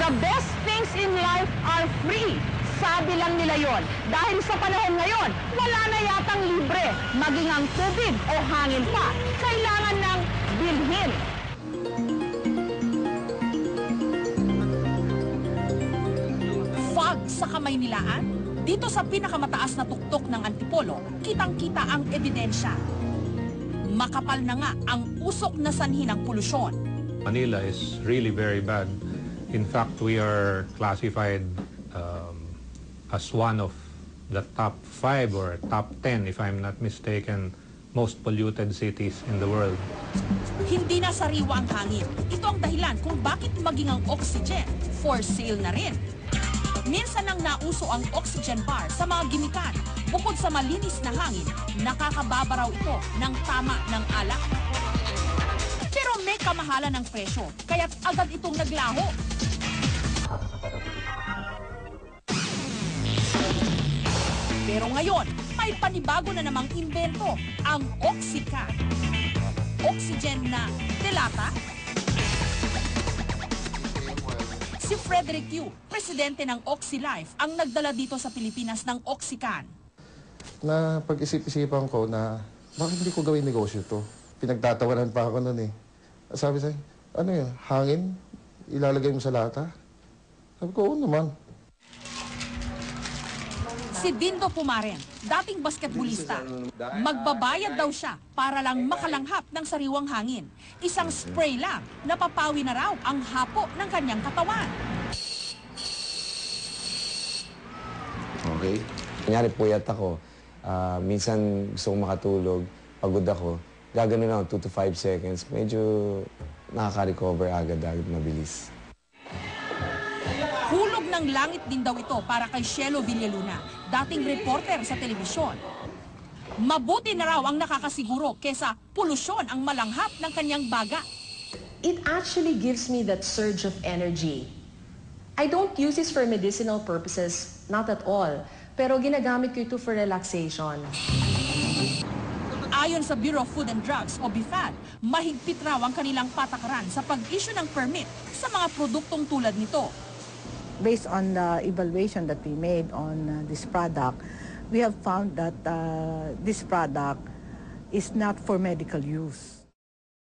The best things in life are free. Sabi lang nila yon. Dahil sa panahon ngayon, wala na yatang libre. Maging ang tubig o hangin pa, kailangan ng bilhin. Fog sa Kamaynilaan? Dito sa pinakamataas na tuktok ng Antipolo, kitang-kita ang ebidensya. Makapal na nga ang usok na sanhi ng polusyon. Manila is really very bad. In fact, we are classified as one of the top 5 or top 10, if I'm not mistaken, most polluted cities in the world. Hindi na sariwa ang hangin. Ito ang dahilan kung bakit maging ang oxygen for sale na rin. Minsan nang nauso ang oxygen bar sa mga gimikan. Bukod sa malinis na hangin, nakakababaraw ito ng tama ng alak. Pero may kamahalan ng presyo, kaya't agad itong naglaho. Pero ngayon, may panibago na namang imbento, ang Oxycan. Oxygen na delata? Si Frederick Yu, presidente ng OxyLife, ang nagdala dito sa Pilipinas ng Oxycan. Na pag-isip-isipan ko na bakit hindi ko gawin negosyo to? Pinagtatawanan pa ako noon eh. Sabi sa'yo, ano yun, hangin? Ilalagay mo sa lata? Sabi ko, oo naman. Si Dindo Pumaren, dating basketballista. Magbabayad daw siya para lang makalanghap ng sariwang hangin. Isang spray lang, napapawi na raw ang hapo ng kanyang katawan. Okay. Kunyari puyat ako, minsan gusto kong makatulog, pagod ako, gaganon lang 2 to 5 seconds, medyo nakaka-recover agad-agad mabilis. Hulog ng langit din daw ito para kay Shelo Villaluna, dating reporter sa telebisyon. Mabuti na raw ang nakakasiguro kesa polusyon ang malanghap ng kanyang baga. It actually gives me that surge of energy. I don't use this for medicinal purposes, not at all. Pero ginagamit ko ito for relaxation. Ayon sa Bureau of Food and Drugs o BFAD, mahigpit raw ang kanilang patakaran sa pag-issue ng permit sa mga produktong tulad nito. Based on the evaluation that we made on this product, we have found that this product is not for medical use.